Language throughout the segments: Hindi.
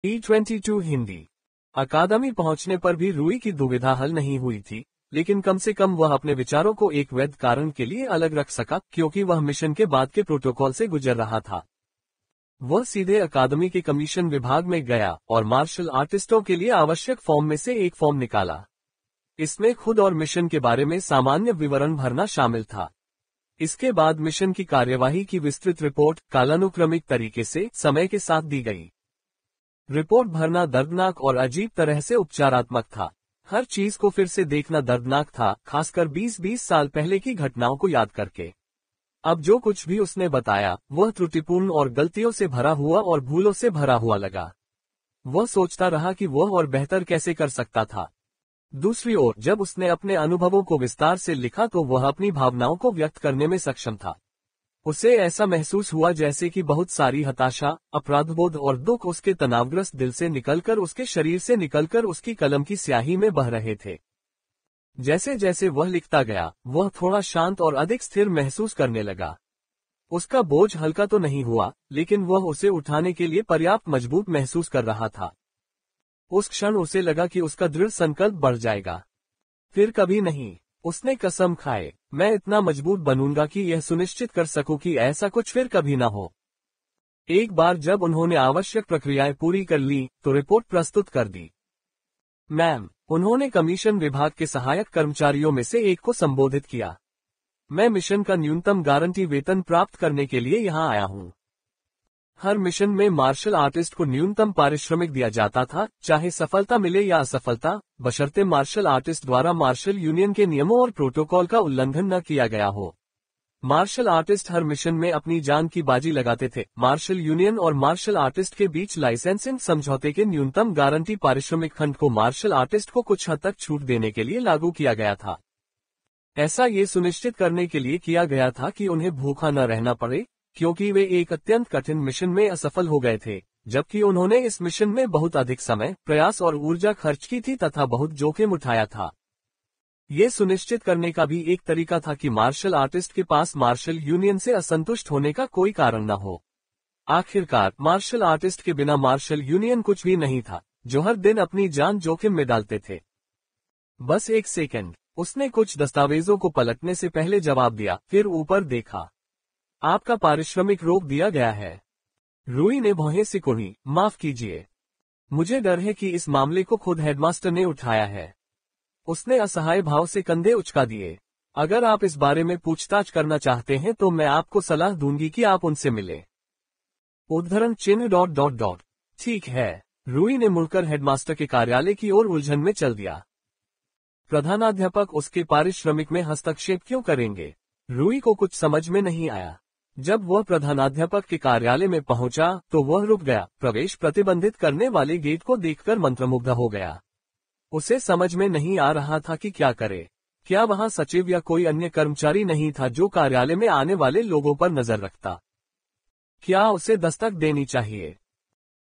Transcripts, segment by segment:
T22 हिंदी। अकादमी पहुंचने पर भी रूई की दुविधा हल नहीं हुई थी, लेकिन कम से कम वह अपने विचारों को एक वैध कारण के लिए अलग रख सका, क्योंकि वह मिशन के बाद के प्रोटोकॉल से गुजर रहा था। वह सीधे अकादमी के कमीशन विभाग में गया और मार्शल आर्टिस्टों के लिए आवश्यक फॉर्म में से एक फॉर्म निकाला। इसमें खुद और मिशन के बारे में सामान्य विवरण भरना शामिल था। इसके बाद मिशन की कार्यवाही की विस्तृत रिपोर्ट कालानुक्रमिक तरीके से समय के साथ दी गई। रिपोर्ट भरना दर्दनाक और अजीब तरह से उपचारात्मक था। हर चीज को फिर से देखना दर्दनाक था, खासकर 20-20 साल पहले की घटनाओं को याद करके। अब जो कुछ भी उसने बताया वह त्रुटिपूर्ण और गलतियों से भरा हुआ और भूलों से भरा हुआ लगा। वह सोचता रहा कि वह और बेहतर कैसे कर सकता था। दूसरी ओर जब उसने अपने अनुभवों को विस्तार से लिखा तो वह अपनी भावनाओं को व्यक्त करने में सक्षम था। उसे ऐसा महसूस हुआ जैसे कि बहुत सारी हताशा, अपराधबोध और दुख उसके तनावग्रस्त दिल से निकलकर उसके शरीर से निकलकर उसकी कलम की स्याही में बह रहे थे। जैसे जैसे वह लिखता गया वह थोड़ा शांत और अधिक स्थिर महसूस करने लगा। उसका बोझ हल्का तो नहीं हुआ, लेकिन वह उसे उठाने के लिए पर्याप्त मजबूत महसूस कर रहा था। उस क्षण उसे लगा कि उसका दृढ़ संकल्प बढ़ जाएगा। फिर कभी नहीं, उसने कसम खाए, मैं इतना मजबूत बनूंगा कि यह सुनिश्चित कर सकूं कि ऐसा कुछ फिर कभी न हो। एक बार जब उन्होंने आवश्यक प्रक्रियाएं पूरी कर ली तो रिपोर्ट प्रस्तुत कर दी। मैम, उन्होंने कमीशन विभाग के सहायक कर्मचारियों में से एक को संबोधित किया। मैं मिशन का न्यूनतम गारंटी वेतन प्राप्त करने के लिए यहाँ आया हूँ। हर मिशन में मार्शल आर्टिस्ट को न्यूनतम पारिश्रमिक दिया जाता था, चाहे सफलता मिले या असफलता, बशर्ते मार्शल आर्टिस्ट द्वारा मार्शल यूनियन के नियमों और प्रोटोकॉल का उल्लंघन न किया गया हो। मार्शल आर्टिस्ट हर मिशन में अपनी जान की बाजी लगाते थे। मार्शल यूनियन और मार्शल आर्टिस्ट के बीच लाइसेंसिंग समझौते के न्यूनतम गारंटी पारिश्रमिक खंड को मार्शल आर्टिस्ट को कुछ हद तक छूट देने के लिए लागू किया गया था। ऐसा ये सुनिश्चित करने के लिए किया गया था कि उन्हें भूखा न रहना पड़े, क्योंकि वे एक अत्यंत कठिन मिशन में असफल हो गए थे, जबकि उन्होंने इस मिशन में बहुत अधिक समय, प्रयास और ऊर्जा खर्च की थी तथा बहुत जोखिम उठाया था। ये सुनिश्चित करने का भी एक तरीका था कि मार्शल आर्टिस्ट के पास मार्शल यूनियन से असंतुष्ट होने का कोई कारण न हो। आखिरकार मार्शल आर्टिस्ट के बिना मार्शल यूनियन कुछ भी नहीं था, जो हर दिन अपनी जान जोखिम में डालते थे। बस एक सेकंड, उसने कुछ दस्तावेजों को पलटने से पहले जवाब दिया, फिर ऊपर देखा। आपका पारिश्रमिक रोक दिया गया है। रूई ने भौहें सिकुड़ी, माफ कीजिए, मुझे डर है कि इस मामले को खुद हेडमास्टर ने उठाया है। उसने असहाय भाव से कंधे उचका दिए। अगर आप इस बारे में पूछताछ करना चाहते हैं तो मैं आपको सलाह दूंगी कि आप उनसे मिलें। उद्धरण चिन्ह ... ठीक है। रूई ने मुड़कर हेडमास्टर के कार्यालय की ओर उलझन में चल दिया। प्रधानाध्यापक उसके पारिश्रमिक में हस्तक्षेप क्यों करेंगे? रूई को कुछ समझ में नहीं आया। जब वह प्रधानाध्यापक के कार्यालय में पहुंचा तो वह रुक गया। प्रवेश प्रतिबंधित करने वाले गेट को देखकर मंत्रमुग्ध हो गया। उसे समझ में नहीं आ रहा था कि क्या करे। क्या वहां सचिव या कोई अन्य कर्मचारी नहीं था जो कार्यालय में आने वाले लोगों पर नजर रखता? क्या उसे दस्तक देनी चाहिए?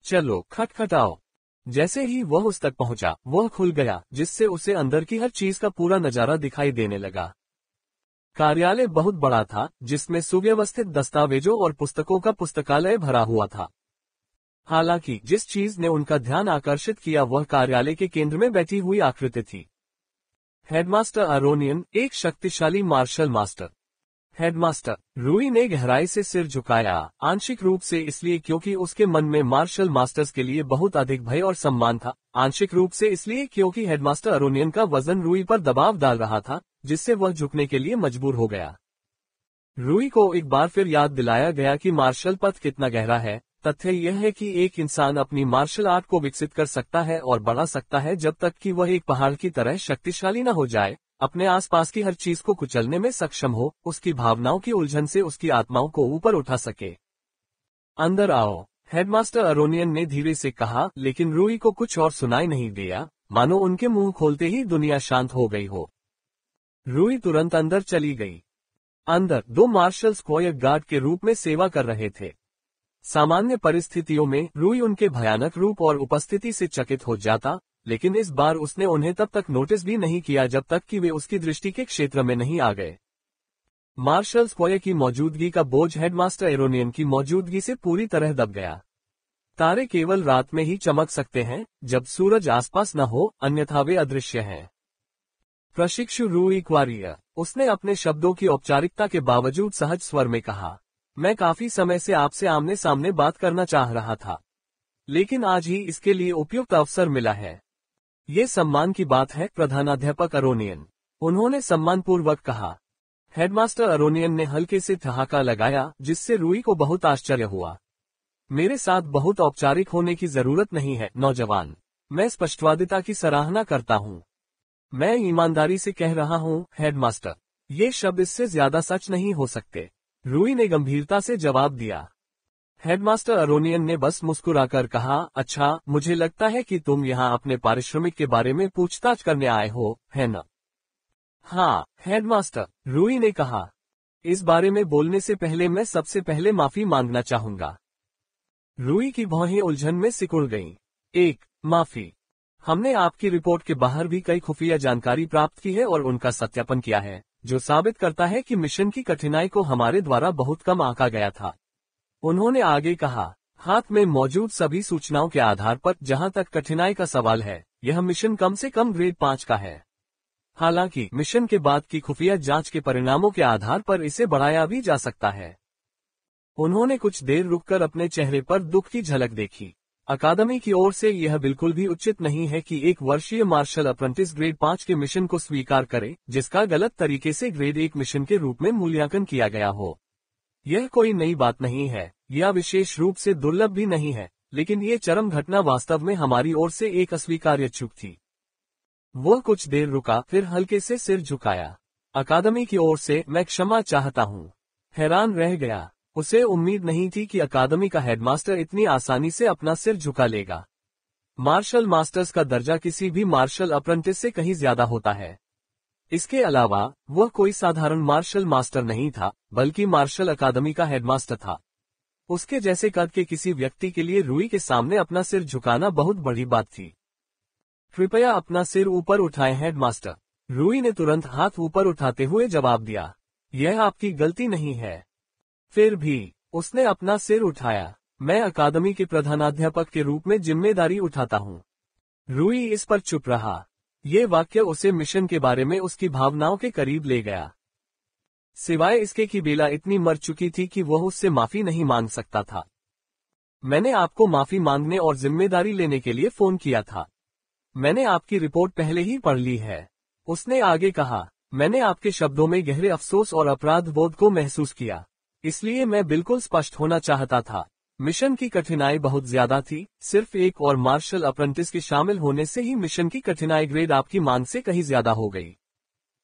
चलो खटखटाओ। जैसे ही वह उस तक पहुंचा, वह खुल गया, जिससे उसे अंदर की हर चीज का पूरा नजारा दिखाई देने लगा। कार्यालय बहुत बड़ा था, जिसमें सुव्यवस्थित दस्तावेजों और पुस्तकों का पुस्तकालय भरा हुआ था। हालांकि जिस चीज ने उनका ध्यान आकर्षित किया वह कार्यालय के केंद्र में बैठी हुई आकृति थी। हेडमास्टर अरोनियन, एक शक्तिशाली मार्शल मास्टर। हेडमास्टर, रूई ने गहराई से सिर झुकाया, आंशिक रूप से इसलिए क्योंकि उसके मन में मार्शल मास्टर्स के लिए बहुत अधिक भय और सम्मान था, आंशिक रूप से इसलिए क्योंकि हेडमास्टर अरोनियन का वजन रूई पर दबाव डाल रहा था, जिससे वह झुकने के लिए मजबूर हो गया। रूई को एक बार फिर याद दिलाया गया कि मार्शल पथ कितना गहरा है। तथ्य यह है कि एक इंसान अपनी मार्शल आर्ट को विकसित कर सकता है और बढ़ा सकता है जब तक कि वह एक पहाड़ की तरह शक्तिशाली न हो जाए, अपने आसपास की हर चीज को कुचलने में सक्षम हो, उसकी भावनाओं की उलझन से उसकी आत्माओं को ऊपर उठा सके। अंदर आओ, हेडमास्टर अरोनियन ने धीरे से कहा, लेकिन रूई को कुछ और सुनाई नहीं दिया, मानो उनके मुंह खोलते ही दुनिया शांत हो गई हो। रूई तुरंत अंदर चली गई। अंदर दो मार्शल स्क्वायर गार्ड के रूप में सेवा कर रहे थे। सामान्य परिस्थितियों में रूई उनके भयानक रूप और उपस्थिति से चकित हो जाता, लेकिन इस बार उसने उन्हें तब तक नोटिस भी नहीं किया जब तक कि वे उसकी दृष्टि के क्षेत्र में नहीं आ गए। मार्शल स्क्वायर की मौजूदगी का बोझ हेडमास्टर एरोनियन की मौजूदगी से पूरी तरह दब गया। तारे केवल रात में ही चमक सकते हैं, जब सूरज आसपास न हो, अन्यथा वे अदृश्य हैं। प्रशिक्षु रूई क्वारिया, उसने अपने शब्दों की औपचारिकता के बावजूद सहज स्वर में कहा, मैं काफी समय से आपसे आमने सामने बात करना चाह रहा था, लेकिन आज ही इसके लिए उपयुक्त अवसर मिला है। ये सम्मान की बात है, प्रधानाध्यापक अरोनियन, उन्होंने सम्मानपूर्वक कहा। हेडमास्टर अरोनियन ने हल्के से ठहाका लगाया, जिससे रूई को बहुत आश्चर्य हुआ। मेरे साथ बहुत औपचारिक होने की जरूरत नहीं है, नौजवान। मैं स्पष्टवादिता की सराहना करता हूँ। मैं ईमानदारी से कह रहा हूँ, हेडमास्टर। ये शब्द इससे ज्यादा सच नहीं हो सकते, रूई ने गंभीरता से जवाब दिया। हेडमास्टर अरोनियन ने बस मुस्कुराकर कहा, अच्छा, मुझे लगता है कि तुम यहाँ अपने पारिश्रमिक के बारे में पूछताछ करने आए हो, है न? हाँ, हेडमास्टर, रूई ने कहा। इस बारे में बोलने से पहले मैं सबसे पहले माफी मांगना चाहूंगा। रूई की भौहें उलझन में सिकुड़ गईं। माफी। हमने आपकी रिपोर्ट के बाहर भी कई खुफिया जानकारी प्राप्त की है और उनका सत्यापन किया है, जो साबित करता है कि मिशन की कठिनाई को हमारे द्वारा बहुत कम आंका गया था। उन्होंने आगे कहा, हाथ में मौजूद सभी सूचनाओं के आधार पर जहां तक कठिनाई का सवाल है, यह मिशन कम से कम ग्रेड 5 का है। हालांकि मिशन के बाद की खुफिया जांच के परिणामों के आधार पर इसे बढ़ाया भी जा सकता है। उन्होंने कुछ देर रुककर अपने चेहरे पर दुख की झलक देखी। अकादमी की ओर से यह बिल्कुल भी उचित नहीं है कि एक वर्षीय मार्शल अप्रेंटिस ग्रेड 5 के मिशन को स्वीकार करे, जिसका गलत तरीके से ग्रेड 1 मिशन के रूप में मूल्यांकन किया गया हो। यह कोई नई बात नहीं है, यह विशेष रूप से दुर्लभ भी नहीं है, लेकिन ये चरम घटना वास्तव में हमारी ओर से एक अस्वीकार्य चूक थी। वह कुछ देर रुका, फिर हल्के से सिर झुकाया। अकादमी की ओर से मैं क्षमा चाहता हूँ। हैरान रह गया। उसे उम्मीद नहीं थी कि अकादमी का हेडमास्टर इतनी आसानी से अपना सिर झुका लेगा। मार्शल मास्टर्स का दर्जा किसी भी मार्शल अप्रेंटिस से कहीं ज्यादा होता है। इसके अलावा वह कोई साधारण मार्शल मास्टर नहीं था, बल्कि मार्शल अकादमी का हेडमास्टर था। उसके जैसे कद के किसी व्यक्ति के लिए रूई के सामने अपना सिर झुकाना बहुत बड़ी बात थी। कृपया अपना सिर ऊपर उठाएं, हेडमास्टर। रूई ने तुरंत हाथ ऊपर उठाते हुए जवाब दिया, यह आपकी गलती नहीं है। फिर भी उसने अपना सिर उठाया। मैं अकादमी के प्रधानाध्यापक के रूप में जिम्मेदारी उठाता हूँ। रूई इस पर चुप रहा। ये वाक्य उसे मिशन के बारे में उसकी भावनाओं के करीब ले गया। सिवाय इसके कि बेला इतनी मर चुकी थी कि वह उससे माफी नहीं मांग सकता था। मैंने आपको माफी मांगने और जिम्मेदारी लेने के लिए फोन किया था। मैंने आपकी रिपोर्ट पहले ही पढ़ ली है। उसने आगे कहा, मैंने आपके शब्दों में गहरे अफसोस और अपराध बोध को महसूस किया, इसलिए मैं बिल्कुल स्पष्ट होना चाहता था। मिशन की कठिनाई बहुत ज्यादा थी। सिर्फ एक और मार्शल अप्रेंटिस के शामिल होने से ही मिशन की कठिनाई ग्रेड आपकी मांग से कहीं ज्यादा हो गई।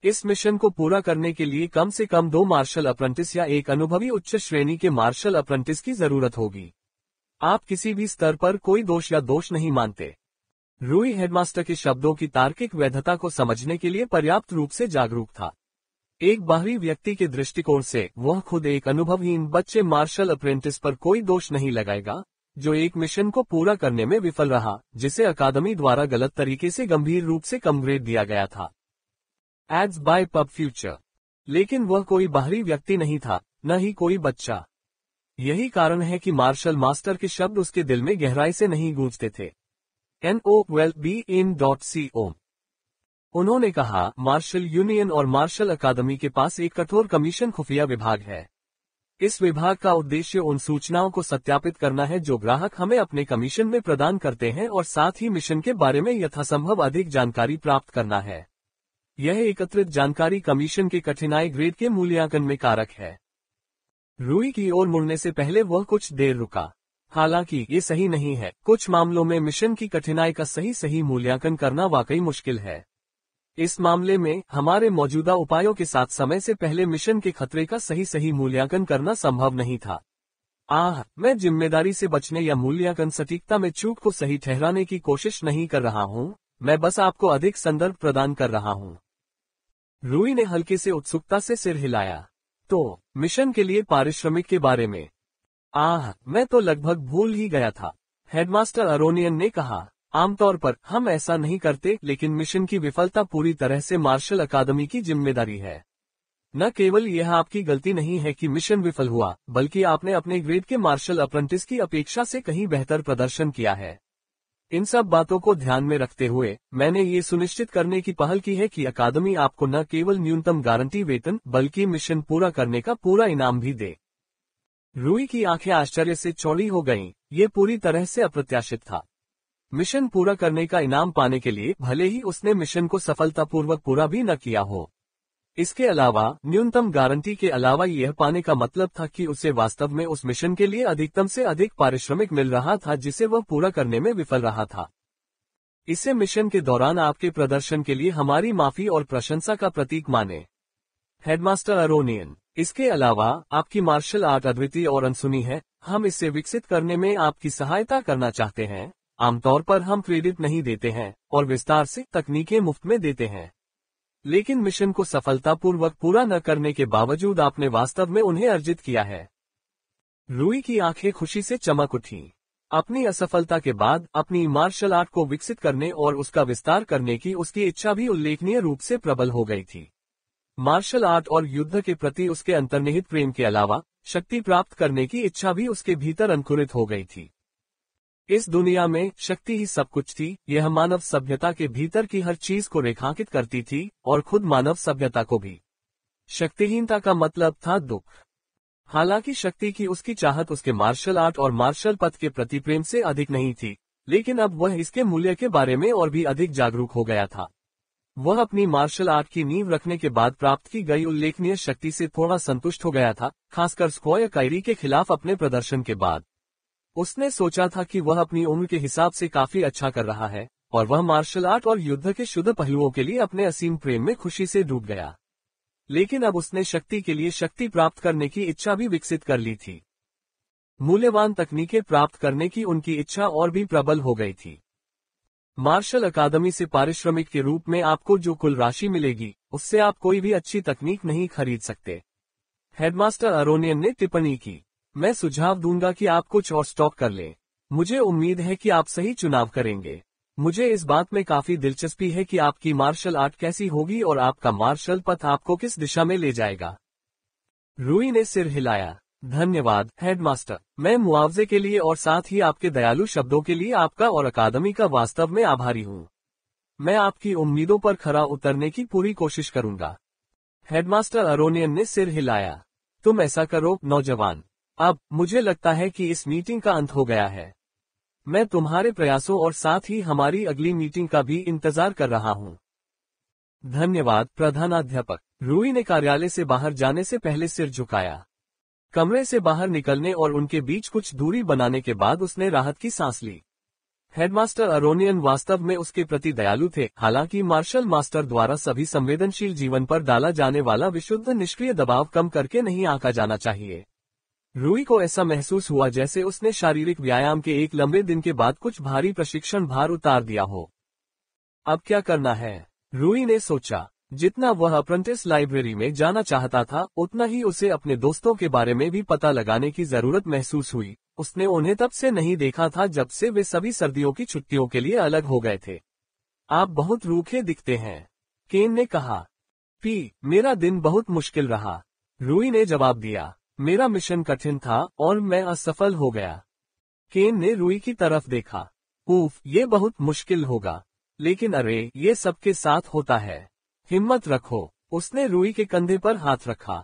इस मिशन को पूरा करने के लिए कम से कम 2 मार्शल अप्रेंटिस या एक अनुभवी उच्च श्रेणी के मार्शल अप्रेंटिस की जरूरत होगी। आप किसी भी स्तर पर कोई दोष या दोष नहीं मानते। रूई हेडमास्टर के शब्दों की तार्किक वैधता को समझने के लिए पर्याप्त रूप से जागरूक था। एक बाहरी व्यक्ति के दृष्टिकोण से वह खुद एक अनुभवहीन बच्चे मार्शल अप्रेंटिस पर कोई दोष नहीं लगाएगा, जो एक मिशन को पूरा करने में विफल रहा, जिसे अकादमी द्वारा गलत तरीके से गंभीर रूप से कम ग्रेड दिया गया था। Ads by PubFuture. लेकिन वह कोई बाहरी व्यक्ति नहीं था, न ही कोई बच्चा। यही कारण है कि मार्शल मास्टर के शब्द उसके दिल में गहराई से नहीं गूंजते थे। NOWELLBEIN.CO। उन्होंने कहा, मार्शल यूनियन और मार्शल अकादमी के पास एक कठोर कमीशन खुफिया विभाग है। इस विभाग का उद्देश्य उन सूचनाओं को सत्यापित करना है जो ग्राहक हमें अपने कमीशन में प्रदान करते हैं, और साथ ही मिशन के बारे में यथासंभव अधिक जानकारी प्राप्त करना है। यह एकत्रित जानकारी कमीशन के कठिनाई ग्रेड के मूल्यांकन में कारक है। रूई की ओर मुड़ने से पहले वह कुछ देर रुका। हालांकि ये सही नहीं है। कुछ मामलों में मिशन की कठिनाई का सही मूल्यांकन करना वाकई मुश्किल है। इस मामले में हमारे मौजूदा उपायों के साथ समय से पहले मिशन के खतरे का सही मूल्यांकन करना संभव नहीं था। मैं जिम्मेदारी से बचने या मूल्यांकन सटीकता में चूक को सही ठहराने की कोशिश नहीं कर रहा हूँ, मैं बस आपको अधिक संदर्भ प्रदान कर रहा हूँ। रूई ने हल्के से उत्सुकता से सिर हिलाया। तो मिशन के लिए पारिश्रमिक के बारे में मैं तो लगभग भूल ही गया था, हेडमास्टर अरोनियन ने कहा। आमतौर पर हम ऐसा नहीं करते, लेकिन मिशन की विफलता पूरी तरह से मार्शल अकादमी की जिम्मेदारी है। न केवल यह आपकी गलती नहीं है कि मिशन विफल हुआ, बल्कि आपने अपने ग्रेड के मार्शल अप्रेंटिस की अपेक्षा से कहीं बेहतर प्रदर्शन किया है। इन सब बातों को ध्यान में रखते हुए मैंने ये सुनिश्चित करने की पहल की है कि अकादमी आपको न केवल न्यूनतम गारंटी वेतन बल्कि मिशन पूरा करने का पूरा इनाम भी दे। रूई की आंखें आश्चर्य से चौड़ी हो गईं। ये पूरी तरह से अप्रत्याशित था। मिशन पूरा करने का इनाम पाने के लिए भले ही उसने मिशन को सफलतापूर्वक पूरा भी न किया हो। इसके अलावा न्यूनतम गारंटी के अलावा यह पाने का मतलब था कि उसे वास्तव में उस मिशन के लिए अधिकतम से अधिक पारिश्रमिक मिल रहा था जिसे वह पूरा करने में विफल रहा था। इसे मिशन के दौरान आपके प्रदर्शन के लिए हमारी माफी और प्रशंसा का प्रतीक माने, हेडमास्टर अरोनियन। इसके अलावा आपकी मार्शल आर्ट अद्वितीय और अनसुनी है। हम इसे विकसित करने में आपकी सहायता करना चाहते हैं। आमतौर पर हम क्रेडिट नहीं देते हैं और विस्तार से तकनीकें मुफ्त में देते हैं, लेकिन मिशन को सफलतापूर्वक पूरा न करने के बावजूद आपने वास्तव में उन्हें अर्जित किया है। रूई की आंखें खुशी से चमक उठीं। अपनी असफलता के बाद अपनी मार्शल आर्ट को विकसित करने और उसका विस्तार करने की उसकी इच्छा भी उल्लेखनीय रूप से प्रबल हो गई थी। मार्शल आर्ट और युद्ध के प्रति उसके अंतर्निहित प्रेम के अलावा शक्ति प्राप्त करने की इच्छा भी उसके भीतर अंकुरित हो गई थी। इस दुनिया में शक्ति ही सब कुछ थी। यह मानव सभ्यता के भीतर की हर चीज को रेखांकित करती थी और खुद मानव सभ्यता को भी। शक्तिहीनता का मतलब था दुख। हालांकि शक्ति की उसकी चाहत उसके मार्शल आर्ट और मार्शल पथ के प्रति प्रेम से अधिक नहीं थी, लेकिन अब वह इसके मूल्य के बारे में और भी अधिक जागरूक हो गया था। वह अपनी मार्शल आर्ट की नींव रखने के बाद प्राप्त की गई उल्लेखनीय शक्ति से थोड़ा संतुष्ट हो गया था, खासकर स्क्वायर कायरी के खिलाफ अपने प्रदर्शन के बाद। उसने सोचा था कि वह अपनी उम्र के हिसाब से काफी अच्छा कर रहा है और वह मार्शल आर्ट और युद्ध के शुद्ध पहलुओं के लिए अपने असीम प्रेम में खुशी से डूब गया। लेकिन अब उसने शक्ति के लिए शक्ति प्राप्त करने की इच्छा भी विकसित कर ली थी। मूल्यवान तकनीकें प्राप्त करने की उनकी इच्छा और भी प्रबल हो गई थी। मार्शल अकादमी से पारिश्रमिक के रूप में आपको जो कुल राशि मिलेगी, उससे आप कोई भी अच्छी तकनीक नहीं खरीद सकते, हेडमास्टर अरोनियन ने टिप्पणी की। मैं सुझाव दूंगा कि आप कुछ और स्टॉक कर लें। मुझे उम्मीद है कि आप सही चुनाव करेंगे। मुझे इस बात में काफी दिलचस्पी है कि आपकी मार्शल आर्ट कैसी होगी और आपका मार्शल पथ आपको किस दिशा में ले जाएगा। रूई ने सिर हिलाया। धन्यवाद हेडमास्टर। मैं मुआवजे के लिए और साथ ही आपके दयालु शब्दों के लिए आपका और अकादमी का वास्तव में आभारी हूँ। मैं आपकी उम्मीदों पर खरा उतरने की पूरी कोशिश करूंगा। हेडमास्टर अरोनियन ने सिर हिलाया। तुम ऐसा करो नौजवान। अब मुझे लगता है कि इस मीटिंग का अंत हो गया है। मैं तुम्हारे प्रयासों और साथ ही हमारी अगली मीटिंग का भी इंतजार कर रहा हूँ। धन्यवाद प्रधानाध्यापक। रूई ने कार्यालय से बाहर जाने से पहले सिर झुकाया। कमरे से बाहर निकलने और उनके बीच कुछ दूरी बनाने के बाद उसने राहत की सांस ली। हेडमास्टर अरोनियन वास्तव में उसके प्रति दयालु थे। हालांकि मार्शल मास्टर द्वारा सभी संवेदनशील जीवन पर डाला जाने वाला विशुद्ध निष्क्रिय दबाव कम करके नहीं आंका जाना चाहिए। रूई को ऐसा महसूस हुआ जैसे उसने शारीरिक व्यायाम के एक लंबे दिन के बाद कुछ भारी प्रशिक्षण भार उतार दिया हो। अब क्या करना है, रूई ने सोचा। जितना वह अप्रेंटिस लाइब्रेरी में जाना चाहता था, उतना ही उसे अपने दोस्तों के बारे में भी पता लगाने की जरूरत महसूस हुई। उसने उन्हें तब से नहीं देखा था जब से वे सभी सर्दियों की छुट्टियों के लिए अलग हो गए थे। आप बहुत रूखे दिखते हैं, केन ने कहा। मेरा दिन बहुत मुश्किल रहा, रूई ने जवाब दिया। मेरा मिशन कठिन था और मैं असफल हो गया। केन ने रूई की तरफ देखा। ये बहुत मुश्किल होगा, लेकिन अरे ये सबके साथ होता है। हिम्मत रखो। उसने रूई के कंधे पर हाथ रखा।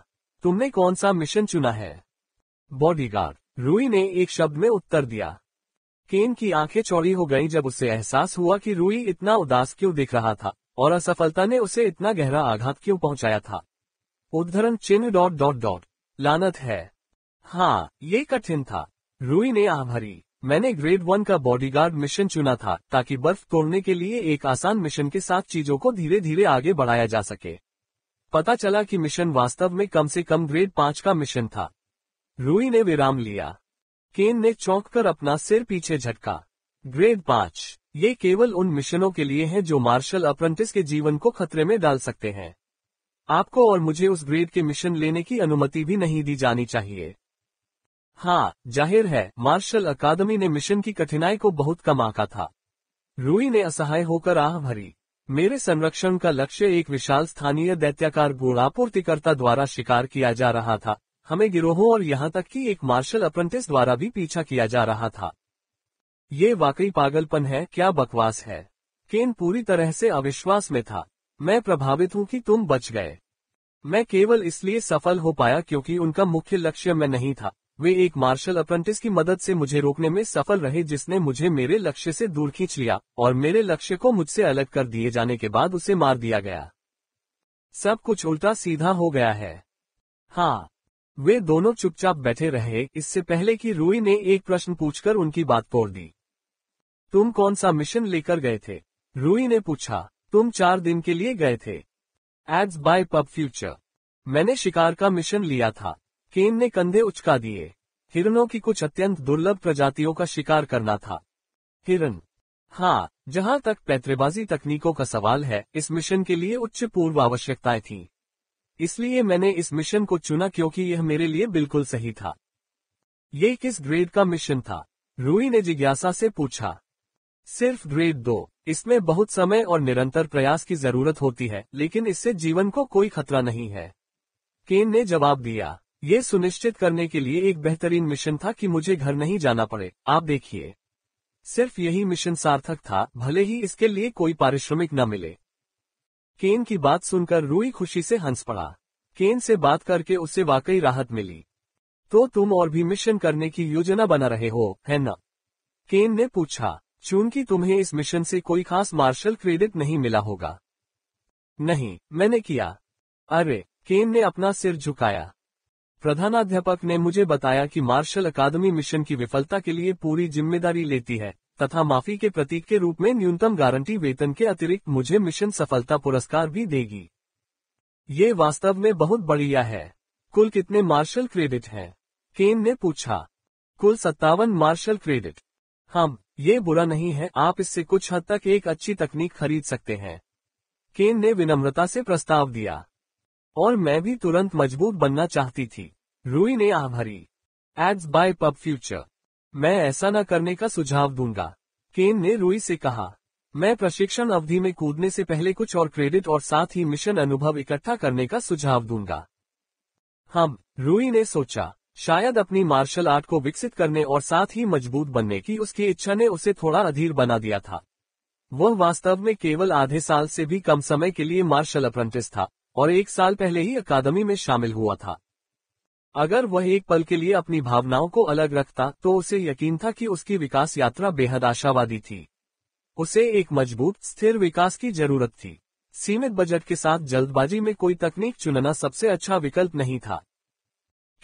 तुमने कौन सा मिशन चुना है? बॉडीगार्ड, रूई ने एक शब्द में उत्तर दिया। केन की आंखें चौड़ी हो गईं जब उसे एहसास हुआ कि रूई इतना उदास क्यों दिख रहा था और असफलता ने उसे इतना गहरा आघात क्यों पहुंचाया था। उद्धरण चिन्ह ... लानत है। हाँ, ये कठिन था। रूई ने आह भरी। मैंने ग्रेड 1 का बॉडीगार्ड मिशन चुना था ताकि बर्फ तोड़ने के लिए एक आसान मिशन के साथ चीजों को धीरे धीरे आगे बढ़ाया जा सके। पता चला कि मिशन वास्तव में कम से कम ग्रेड 5 का मिशन था। रूई ने विराम लिया। केन ने चौंक कर अपना सिर पीछे झटका। ग्रेड 5, ये केवल उन मिशनों के लिए है जो मार्शल अप्रेंटिस के जीवन को खतरे में डाल सकते हैं। आपको और मुझे उस ग्रेड के मिशन लेने की अनुमति भी नहीं दी जानी चाहिए। हाँ, जाहिर है मार्शल अकादमी ने मिशन की कठिनाई को बहुत कम आंका था। रूई ने असहाय होकर आह भरी। मेरे संरक्षण का लक्ष्य एक विशाल स्थानीय दैत्याकार गुणापूर्तिकर्ता द्वारा शिकार किया जा रहा था। हमें गिरोहों और यहाँ तक कि एक मार्शल अप्रेंटिस द्वारा भी पीछा किया जा रहा था। ये वाकई पागलपन है, क्या बकवास है। केन पूरी तरह से अविश्वास में था। मैं प्रभावित हूँ कि तुम बच गए। मैं केवल इसलिए सफल हो पाया क्योंकि उनका मुख्य लक्ष्य मैं नहीं था। वे एक मार्शल अप्रेंटिस की मदद से मुझे रोकने में सफल रहे जिसने मुझे मेरे लक्ष्य से दूर खींच लिया और मेरे लक्ष्य को मुझसे अलग कर दिए जाने के बाद उसे मार दिया गया। सब कुछ उल्टा सीधा हो गया है। हाँ। वे दोनों चुपचाप बैठे रहे इससे पहले कि रूई ने एक प्रश्न पूछकर उनकी बात तोड़ दी। तुम कौन सा मिशन लेकर गए थे? रूई ने पूछा। तुम 4 दिन के लिए गए थे। Ads by PubFuture. मैंने शिकार का मिशन लिया था। केन ने कंधे उचका दिए। हिरणों की कुछ अत्यंत दुर्लभ प्रजातियों का शिकार करना था। हिरन। हाँ, जहां तक पैतरेबाजी तकनीकों का सवाल है, इस मिशन के लिए उच्च पूर्व आवश्यकताएं थीं। इसलिए मैंने इस मिशन को चुना क्योंकि यह मेरे लिए बिल्कुल सही था। ये किस ग्रेड का मिशन था? रूई ने जिज्ञासा से पूछा। सिर्फ ग्रेड 2। इसमें बहुत समय और निरंतर प्रयास की जरूरत होती है, लेकिन इससे जीवन को कोई खतरा नहीं है। केन ने जवाब दिया। ये सुनिश्चित करने के लिए एक बेहतरीन मिशन था कि मुझे घर नहीं जाना पड़े। आप देखिए, सिर्फ यही मिशन सार्थक था, भले ही इसके लिए कोई पारिश्रमिक न मिले। केन की बात सुनकर रूई खुशी से हंस पड़ा। केन से बात करके उसे वाकई राहत मिली। तो तुम और भी मिशन करने की योजना बना रहे हो, है न? केन ने पूछा। चूंकि तुम्हें इस मिशन से कोई खास मार्शल क्रेडिट नहीं मिला होगा। नहीं, मैंने किया। अरे, केन ने अपना सिर झुकाया। प्रधानाध्यापक ने मुझे बताया कि मार्शल अकादमी मिशन की विफलता के लिए पूरी जिम्मेदारी लेती है तथा माफी के प्रतीक के रूप में न्यूनतम गारंटी वेतन के अतिरिक्त मुझे मिशन सफलता पुरस्कार भी देगी। ये वास्तव में बहुत बढ़िया है। कुल कितने मार्शल क्रेडिट हैं? केन ने पूछा। कुल 57 मार्शल क्रेडिट। ये बुरा नहीं है, आप इससे कुछ हद तक एक अच्छी तकनीक खरीद सकते हैं। केन ने विनम्रता से प्रस्ताव दिया। और मैं भी तुरंत मजबूत बनना चाहती थी। रूई ने आह भरी। Ads by PubFuture. मैं ऐसा न करने का सुझाव दूंगा। केन ने रूई से कहा। मैं प्रशिक्षण अवधि में कूदने से पहले कुछ और क्रेडिट और साथ ही मिशन अनुभव इकट्ठा करने का सुझाव दूंगा। रूई ने सोचा। शायद अपनी मार्शल आर्ट को विकसित करने और साथ ही मजबूत बनने की उसकी इच्छा ने उसे थोड़ा अधीर बना दिया था। वह वास्तव में केवल आधे साल से भी कम समय के लिए मार्शल अप्रेंटिस था और 1 साल पहले ही अकादमी में शामिल हुआ था। अगर वह एक पल के लिए अपनी भावनाओं को अलग रखता तो उसे यकीन था कि उसकी विकास यात्रा बेहद आशावादी थी। उसे एक मजबूत, स्थिर विकास की जरूरत थी। सीमित बजट के साथ जल्दबाजी में कोई तकनीक चुनना सबसे अच्छा विकल्प नहीं था।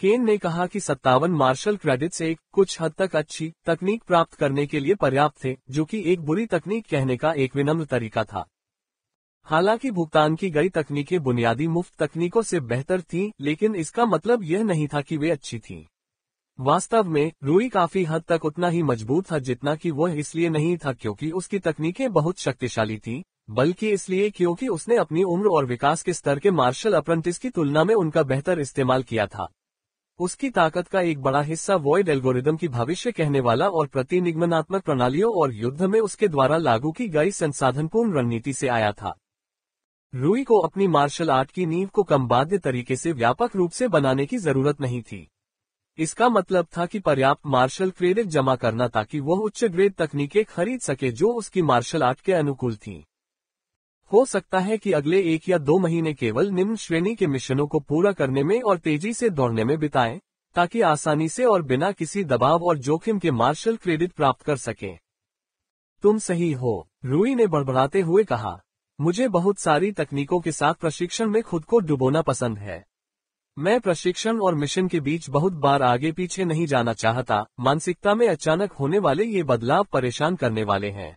केन ने कहा कि 57 मार्शल क्रेडिट्स एक कुछ हद तक अच्छी तकनीक प्राप्त करने के लिए पर्याप्त थे, जो कि एक बुरी तकनीक कहने का एक विनम्र तरीका था। हालांकि भुगतान की गई तकनीकें बुनियादी मुफ्त तकनीकों से बेहतर थीं, लेकिन इसका मतलब यह नहीं था कि वे अच्छी थीं। वास्तव में रूई काफी हद तक उतना ही मजबूत था जितना कि वह इसलिए नहीं था क्योंकि उसकी तकनीकें बहुत शक्तिशाली थीं, बल्कि इसलिए क्योंकि उसने अपनी उम्र और विकास के स्तर के मार्शल अप्रेंटिस की तुलना में उनका बेहतर इस्तेमाल किया था। उसकी ताकत का एक बड़ा हिस्सा वॉइड एल्गोरिदम की भविष्य कहने वाला और प्रतिनिगमनात्मक प्रणालियों और युद्ध में उसके द्वारा लागू की गई संसाधनपूर्ण रणनीति से आया था। रूई को अपनी मार्शल आर्ट की नींव को कम बाध्य तरीके से व्यापक रूप से बनाने की जरूरत नहीं थी। इसका मतलब था कि पर्याप्त मार्शल क्रेडिट जमा करना ताकि वह उच्च ग्रेड तकनीकें खरीद सके जो उसकी मार्शल आर्ट के अनुकूल थीं। हो सकता है कि अगले 1 या 2 महीने केवल निम्न श्रेणी के मिशनों को पूरा करने में और तेजी से दौड़ने में बिताएं, ताकि आसानी से और बिना किसी दबाव और जोखिम के मार्शल क्रेडिट प्राप्त कर सकें। तुम सही हो, रूई ने बड़बड़ाते हुए कहा। मुझे बहुत सारी तकनीकों के साथ प्रशिक्षण में खुद को डुबोना पसंद है। मैं प्रशिक्षण और मिशन के बीच बहुत बार आगे पीछे नहीं जाना चाहता। मानसिकता में अचानक होने वाले ये बदलाव परेशान करने वाले हैं।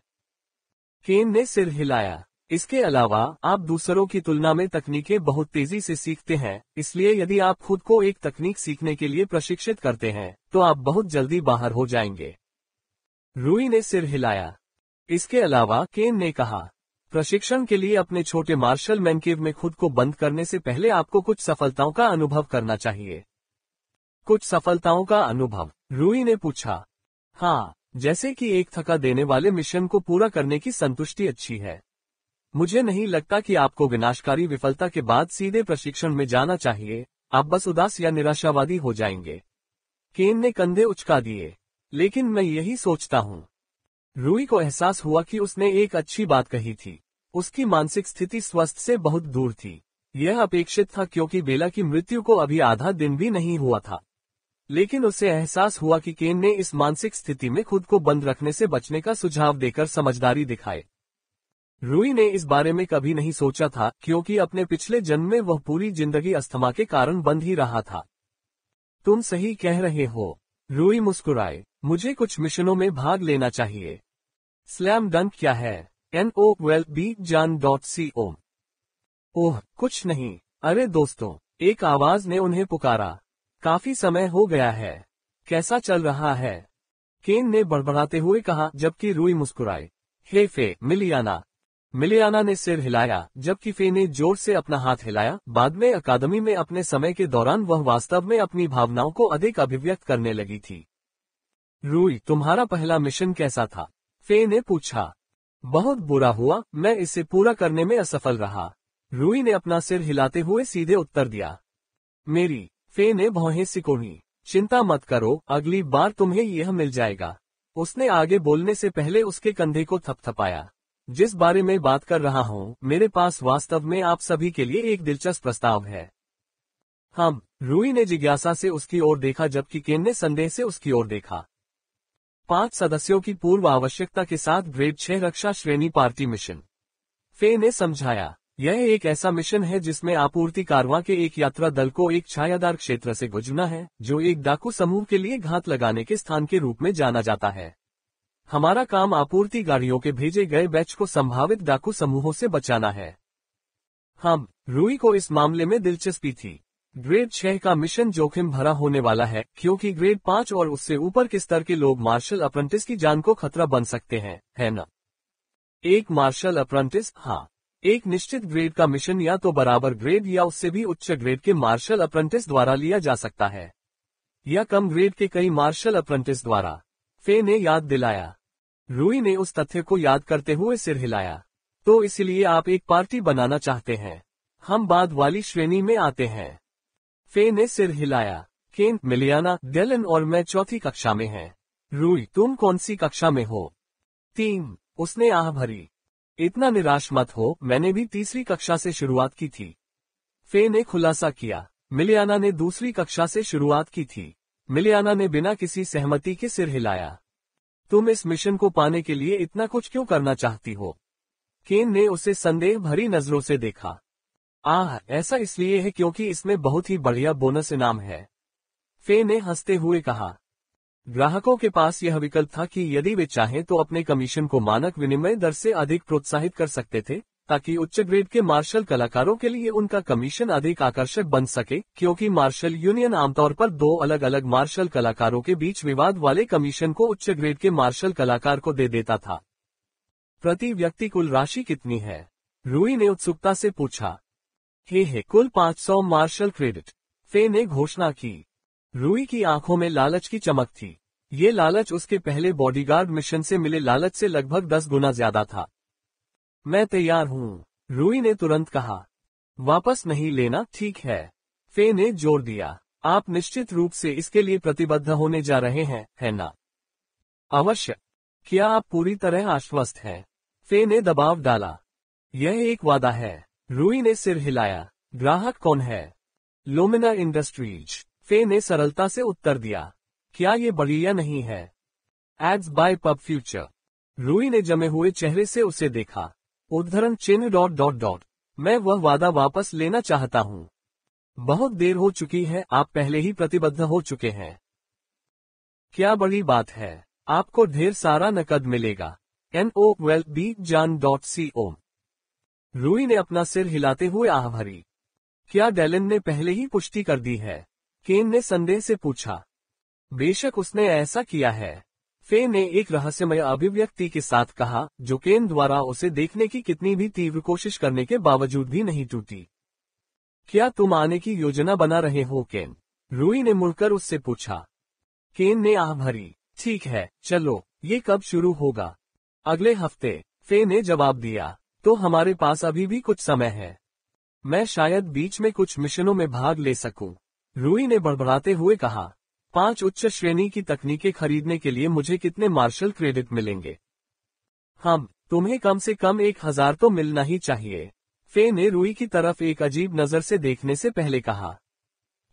केन ने सिर हिलाया। इसके अलावा आप दूसरों की तुलना में तकनीकें बहुत तेजी से सीखते हैं, इसलिए यदि आप खुद को एक तकनीक सीखने के लिए प्रशिक्षित करते हैं तो आप बहुत जल्दी बाहर हो जाएंगे। रूई ने सिर हिलाया। इसके अलावा केन ने कहा, प्रशिक्षण के लिए अपने छोटे मार्शल मैनकेव में खुद को बंद करने से पहले आपको कुछ सफलताओं का अनुभव करना चाहिए। कुछ सफलताओं का अनुभव? रूई ने पूछा। हाँ, जैसे कि एक थका देने वाले मिशन को पूरा करने की संतुष्टि अच्छी है। मुझे नहीं लगता कि आपको विनाशकारी विफलता के बाद सीधे प्रशिक्षण में जाना चाहिए, आप बस उदास या निराशावादी हो जाएंगे। केन ने कंधे उचका दिए। लेकिन मैं यही सोचता हूँ। रूई को एहसास हुआ कि उसने एक अच्छी बात कही थी। उसकी मानसिक स्थिति स्वस्थ से बहुत दूर थी। यह अपेक्षित था क्योंकि बेला की मृत्यु को अभी आधा दिन भी नहीं हुआ था। लेकिन उसे एहसास हुआ कि केन ने इस मानसिक स्थिति में खुद को बंद रखने से बचने का सुझाव देकर समझदारी दिखाए। रूई ने इस बारे में कभी नहीं सोचा था क्योंकि अपने पिछले जन्म में वह पूरी जिंदगी अस्थमा के कारण बंद ही रहा था। तुम सही कह रहे हो। रूई मुस्कुराए। मुझे कुछ मिशनों में भाग लेना चाहिए। स्लैम डंक क्या है? NOWELLBJAN.CO। ओह कुछ नहीं। अरे दोस्तों, एक आवाज ने उन्हें पुकारा। काफी समय हो गया है। कैसा चल रहा है? केन ने बड़बड़ाते हुए कहा जबकि रूई मुस्कुराए। हे फे, मिलियाना। मिलियाना ने सिर हिलाया जबकि फे ने जोर से अपना हाथ हिलाया। बाद में अकादमी में अपने समय के दौरान वह वास्तव में अपनी भावनाओं को अधिक अभिव्यक्त करने लगी थी। रूई, तुम्हारा पहला मिशन कैसा था? फे ने पूछा। बहुत बुरा हुआ, मैं इसे पूरा करने में असफल रहा। रूई ने अपना सिर हिलाते हुए सीधे उत्तर दिया। मेरी। फे ने भौहें सिकोड़ी। चिंता मत करो, अगली बार तुम्हें यह मिल जाएगा। उसने आगे बोलने से पहले उसके कंधे को थपथपाया। जिस बारे में बात कर रहा हूँ, मेरे पास वास्तव में आप सभी के लिए एक दिलचस्प प्रस्ताव है। हम। रूई ने जिज्ञासा से उसकी ओर देखा जबकि केन ने संदेह से उसकी ओर देखा। 5 सदस्यों की पूर्व आवश्यकता के साथ ग्रेड 6 रक्षा श्रेणी पार्टी मिशन। फे ने समझाया। यह एक ऐसा मिशन है जिसमें आपूर्ति कारवां के एक यात्रा दल को एक छायादार क्षेत्र से गुजरना है, जो एक डाकू समूह के लिए घात लगाने के स्थान के रूप में जाना जाता है। हमारा काम आपूर्ति गाड़ियों के भेजे गए बैच को संभावित डाकू समूहों से बचाना है। हम। रूई को इस मामले में दिलचस्पी थी। ग्रेड 6 का मिशन जोखिम भरा होने वाला है क्योंकि ग्रेड 5 और उससे ऊपर के स्तर के लोग मार्शल अप्रेंटिस की जान को खतरा बन सकते हैं, है न? एक मार्शल अप्रेंटिस? हाँ। एक निश्चित ग्रेड का मिशन या तो बराबर ग्रेड या उससे भी उच्च ग्रेड के मार्शल अप्रेंटिस द्वारा लिया जा सकता है, या कम ग्रेड के कई मार्शल अप्रेंटिस द्वारा। फे ने याद दिलाया। रूई ने उस तथ्य को याद करते हुए सिर हिलाया। तो इसलिए आप एक पार्टी बनाना चाहते हैं। हम बाद वाली श्रेणी में आते हैं। फे ने सिर हिलाया। केन, मिलियाना, डेलन और मैं चौथी कक्षा में हैं। रूई, तुम कौन सी कक्षा में हो? 3। उसने आह भरी। इतना निराश मत हो, मैंने भी तीसरी कक्षा से शुरुआत की थी। फे ने खुलासा किया। मिलियाना ने दूसरी कक्षा से शुरुआत की थी। मिलियाना ने बिना किसी सहमति के सिर हिलाया। तुम इस मिशन को पाने के लिए इतना कुछ क्यों करना चाहती हो? केन ने उसे संदेह भरी नजरों से देखा। ऐसा इसलिए है क्योंकि इसमें बहुत ही बढ़िया बोनस इनाम है। फे ने हंसते हुए कहा। ग्राहकों के पास यह विकल्प था कि यदि वे चाहें तो अपने कमीशन को मानक विनिमय दर से अधिक प्रोत्साहित कर सकते थे, ताकि उच्च ग्रेड के मार्शल कलाकारों के लिए उनका कमीशन अधिक आकर्षक बन सके, क्योंकि मार्शल यूनियन आमतौर पर 2 अलग अलग मार्शल कलाकारों के बीच विवाद वाले कमीशन को उच्च ग्रेड के मार्शल कलाकार को दे देता था। प्रति व्यक्ति कुल राशि कितनी है? रूई ने उत्सुकता से पूछा। कुल 500 मार्शल क्रेडिट, फे ने घोषणा की। रूई की आंखों में लालच की चमक थी। ये लालच उसके पहले बॉडीगार्ड मिशन से मिले लालच से लगभग 10 गुना ज्यादा था। मैं तैयार हूँ, रूई ने तुरंत कहा। वापस नहीं लेना, ठीक है, फे ने जोर दिया। आप निश्चित रूप से इसके लिए प्रतिबद्ध होने जा रहे हैं, है ना? अवश्य। क्या आप पूरी तरह आश्वस्त हैं? फे ने दबाव डाला। यह एक वादा है। रूई ने सिर हिलाया। ग्राहक कौन है? लुमिना इंडस्ट्रीज, फे ने सरलता से उत्तर दिया। क्या ये बढ़िया नहीं है? Ads by PubFuture. रूई ने जमे हुए चेहरे से उसे देखा। उद्धरण चिन्ह ... मैं वह वादा वापस लेना चाहता हूँ। बहुत देर हो चुकी है, आप पहले ही प्रतिबद्ध हो चुके हैं। क्या बड़ी बात है, आपको ढेर सारा नकद मिलेगा। NOWELLBJAN.CO। रूई ने अपना सिर हिलाते हुए आह भरी। क्या डेलन ने पहले ही पुष्टि कर दी है? केन ने संदेह से पूछा। बेशक उसने ऐसा किया है, फे ने एक रहस्यमय अभिव्यक्ति के साथ कहा, जो केन द्वारा उसे देखने की कितनी भी तीव्र कोशिश करने के बावजूद भी नहीं टूटी। क्या तुम आने की योजना बना रहे हो केन? रूई ने मुड़कर उससे पूछा। केन ने आह भरी। ठीक है, चलो, ये कब शुरू होगा? अगले हफ्ते, फे ने जवाब दिया। तो हमारे पास अभी भी कुछ समय है। मैं शायद बीच में कुछ मिशनों में भाग ले सकूं। रूई ने बड़बड़ाते हुए कहा। 5 उच्च श्रेणी की तकनीकें खरीदने के लिए मुझे कितने मार्शल क्रेडिट मिलेंगे? तुम्हें कम से कम 1000 तो मिलना ही चाहिए। फे ने रूई की तरफ एक अजीब नजर से देखने से पहले कहा।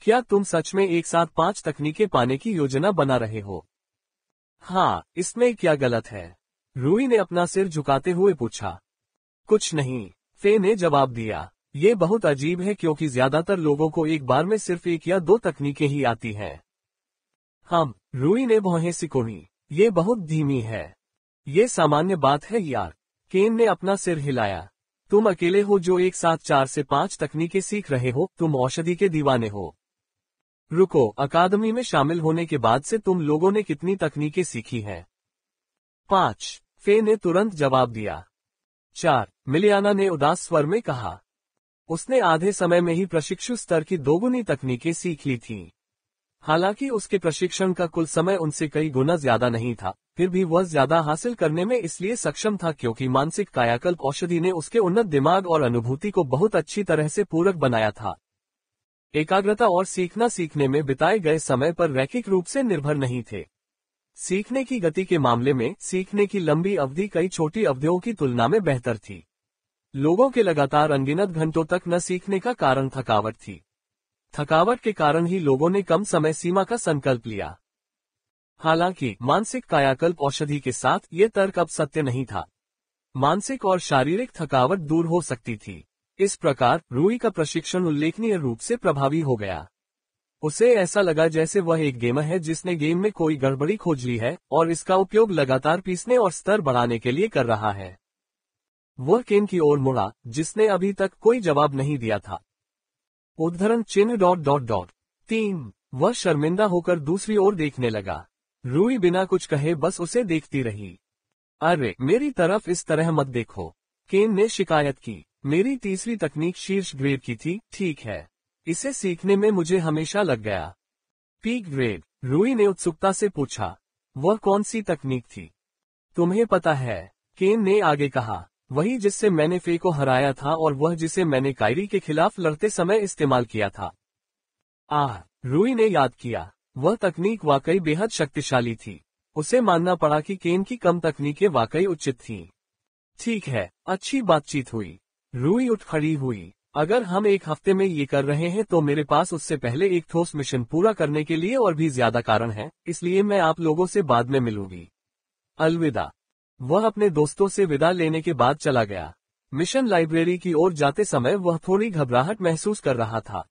क्या तुम सच में एक साथ 5 तकनीकें पाने की योजना बना रहे हो? हाँ, इसमें क्या गलत है? रूई ने अपना सिर झुकाते हुए पूछा। कुछ नहीं, फे ने जवाब दिया। ये बहुत अजीब है क्योंकि ज्यादातर लोगों को एक बार में सिर्फ 1 या 2 तकनीकें ही आती हैं। रूई ने भौहें सिकोड़ी। ये बहुत धीमी है। ये सामान्य बात है यार। केन ने अपना सिर हिलाया। तुम अकेले हो जो एक साथ 4 से 5 तकनीकें सीख रहे हो, तुम औषधि के दीवाने हो। रुको, अकादमी में शामिल होने के बाद से तुम लोगों ने कितनी तकनीकें सीखी हैं? 5, फे ने तुरंत जवाब दिया। 4, मिलियाना ने उदास स्वर में कहा। उसने आधे समय में ही प्रशिक्षु स्तर की 2 गुनी तकनीकें सीख ली थीं। हालांकि उसके प्रशिक्षण का कुल समय उनसे कई गुना ज्यादा नहीं था, फिर भी वह ज्यादा हासिल करने में इसलिए सक्षम था क्योंकि मानसिक कायाकल्प औषधि ने उसके उन्नत दिमाग और अनुभूति को बहुत अच्छी तरह से पूरक बनाया था। एकाग्रता और सीखने में बिताए गए समय पर रैखिक रूप से निर्भर नहीं थे। सीखने की गति के मामले में सीखने की लंबी अवधि कई छोटी अवधियों की तुलना में बेहतर थी। लोगों के लगातार अनगिनत घंटों तक न सीखने का कारण थकावट थी। थकावट के कारण ही लोगों ने कम समय सीमा का संकल्प लिया। हालांकि मानसिक कायाकल्प औषधि के साथ ये तर्क अब सत्य नहीं था। मानसिक और शारीरिक थकावट दूर हो सकती थी। इस प्रकार रूई का प्रशिक्षण उल्लेखनीय रूप से प्रभावी हो गया। उसे ऐसा लगा जैसे वह एक गेमर है जिसने गेम में कोई गड़बड़ी खोज ली है और इसका उपयोग लगातार पीसने और स्तर बढ़ाने के लिए कर रहा है। वह केन की ओर मुड़ा, जिसने अभी तक कोई जवाब नहीं दिया था। उद्धरण चिन्ह ... 3 वह शर्मिंदा होकर दूसरी ओर देखने लगा। रूई बिना कुछ कहे बस उसे देखती रही। अरे, मेरी तरफ इस तरह मत देखो, केन ने शिकायत की। मेरी तीसरी तकनीक शीर्ष ग्रेड की थी, ठीक है। इसे सीखने में मुझे हमेशा लग गया। पीक ग्रेड, रूई ने उत्सुकता से पूछा। वह कौन सी तकनीक थी? तुम्हें पता है, केन ने आगे कहा। वही जिससे मैंने फे को हराया था और वह जिसे मैंने कायरी के खिलाफ लड़ते समय इस्तेमाल किया था। रूई ने याद किया। वह तकनीक वाकई बेहद शक्तिशाली थी। उसे मानना पड़ा कि केन की कम तकनीकें वाकई उचित थीं। ठीक है, अच्छी बातचीत हुई। रूई उठ खड़ी हुई। अगर हम 1 हफ्ते में ये कर रहे हैं तो मेरे पास उससे पहले एक ठोस मिशन पूरा करने के लिए और भी ज्यादा कारण है, इसलिए मैं आप लोगों से बाद में मिलूंगी। अलविदा। वह अपने दोस्तों से विदा लेने के बाद चला गया। मिशन लाइब्रेरी की ओर जाते समय वह थोड़ी घबराहट महसूस कर रहा था।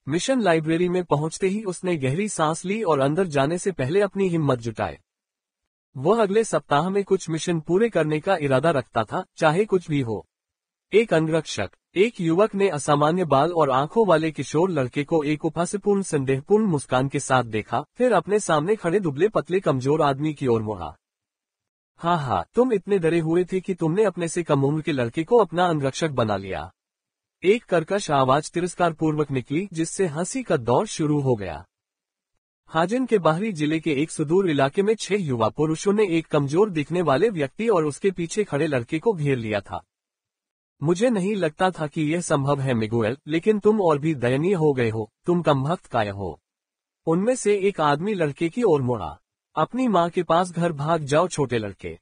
मिशन लाइब्रेरी में पहुंचते ही उसने गहरी सांस ली और अंदर जाने से पहले अपनी हिम्मत जुटाए। वह अगले सप्ताह में कुछ मिशन पूरे करने का इरादा रखता था, चाहे कुछ भी हो। एक अंगरक्षक, एक युवक ने असामान्य बाल और आंखों वाले किशोर लड़के को एक उपहासपूर्ण संदेहपूर्ण मुस्कान के साथ देखा, फिर अपने सामने खड़े दुबले पतले कमजोर आदमी की ओर मुड़ा। हाँ, तुम इतने डरे हुए थे कि तुमने अपने से कम उम्र के लड़के को अपना अंगरक्षक बना लिया। एक कर्कश आवाज तिरस्कार पूर्वक निकली, जिससे हंसी का दौर शुरू हो गया। हाजिन के बाहरी जिले के एक सुदूर इलाके में 6 युवा पुरुषों ने एक कमजोर दिखने वाले व्यक्ति और उसके पीछे खड़े लड़के को घेर लिया था। मुझे नहीं लगता था कि यह संभव है मिगुएल, लेकिन तुम और भी दयनीय हो गए हो, तुम कमबख्त काय हो। उनमें से एक आदमी लड़के की ओर मुड़ा। अपनी माँ के पास घर भाग जाओ छोटे लड़के।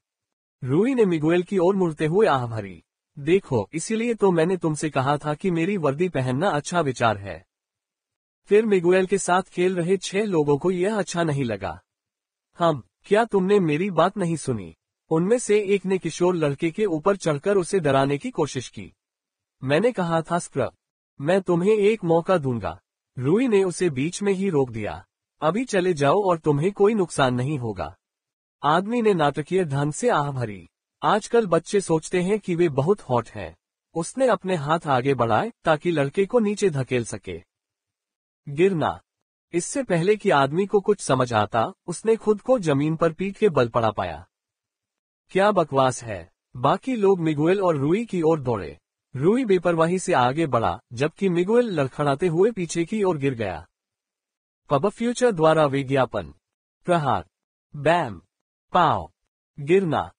रूई ने मिगुएल की ओर मुड़ते हुए आह भरी। देखो, इसीलिए तो मैंने तुमसे कहा था कि मेरी वर्दी पहनना अच्छा विचार है। फिर मिगुएल के साथ खेल रहे 6 लोगों को यह अच्छा नहीं लगा। क्या तुमने मेरी बात नहीं सुनी? उनमें से एक ने किशोर लड़के के ऊपर चढ़कर उसे डराने की कोशिश की। मैंने कहा था स्क्रब, मैं तुम्हें एक मौका दूंगा। रूई ने उसे बीच में ही रोक दिया। अभी चले जाओ और तुम्हें कोई नुकसान नहीं होगा। आदमी ने नाटकीय ढंग से आह भरी। आजकल बच्चे सोचते हैं कि वे बहुत हॉट हैं। उसने अपने हाथ आगे बढ़ाए ताकि लड़के को नीचे धकेल सके। गिरना। इससे पहले कि आदमी को कुछ समझ आता, उसने खुद को जमीन पर पीठ के बल पड़ा पाया। क्या बकवास है। बाकी लोग मिगुएल और रूई की ओर दौड़े। रूई बेपरवाही से आगे बढ़ा, जबकि मिगुएल लड़खड़ाते हुए पीछे की ओर गिर गया। पब फ्यूचर द्वारा विज्ञापन। प्रहार। बैम। पाव। गिरना।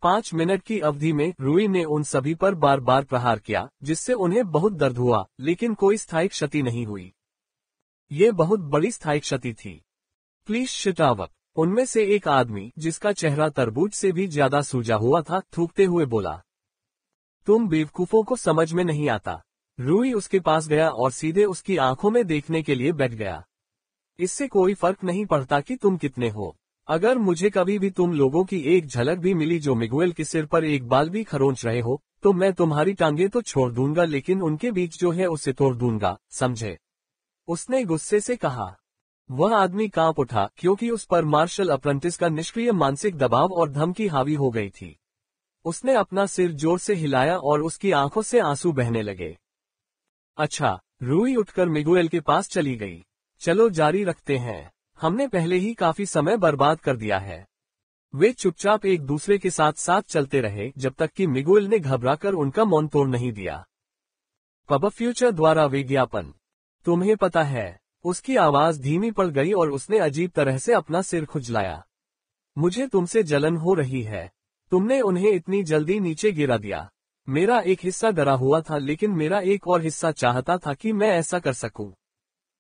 5 मिनट की अवधि में रूई ने उन सभी पर बार बार प्रहार किया, जिससे उन्हें बहुत दर्द हुआ, लेकिन कोई स्थायी क्षति नहीं हुई। ये बहुत बड़ी स्थायी क्षति थी। प्लीज शट अप, उनमें से एक आदमी, जिसका चेहरा तरबूज से भी ज्यादा सूजा हुआ था, थूकते हुए बोला। तुम बेवकूफों को समझ में नहीं आता। रूई उसके पास गया और सीधे उसकी आंखों में देखने के लिए बैठ गया। इससे कोई फर्क नहीं पड़ता कि तुम कितने हो। अगर मुझे कभी भी तुम लोगों की एक झलक भी मिली जो मिगुएल के सिर पर एक बाल भी खरोंच रहे हो, तो मैं तुम्हारी टांगे तो छोड़ दूंगा, लेकिन उनके बीच जो है उसे तोड़ दूंगा, समझे? उसने गुस्से से कहा। वह आदमी कांप उठा, क्योंकि उस पर मार्शल अप्रेंटिस का निष्क्रिय मानसिक दबाव और धमकी हावी हो गई थी। उसने अपना सिर जोर से हिलाया और उसकी आंखों से आंसू बहने लगे। अच्छा, रूई उठकर मिगुएल के पास चली गई। चलो जारी रखते हैं, हमने पहले ही काफी समय बर्बाद कर दिया है। वे चुपचाप एक दूसरे के साथ साथ चलते रहे जब तक कि मिगुएल ने घबराकर उनका मौन तोड़ नहीं दिया। पब फ्यूचर द्वारा विज्ञापन। तुम्हें पता है, उसकी आवाज धीमी पड़ गई और उसने अजीब तरह से अपना सिर खुजलाया। मुझे तुमसे जलन हो रही है। तुमने उन्हें इतनी जल्दी नीचे गिरा दिया। मेरा एक हिस्सा डरा हुआ था, लेकिन मेरा एक और हिस्सा चाहता था कि मैं ऐसा कर सकूं।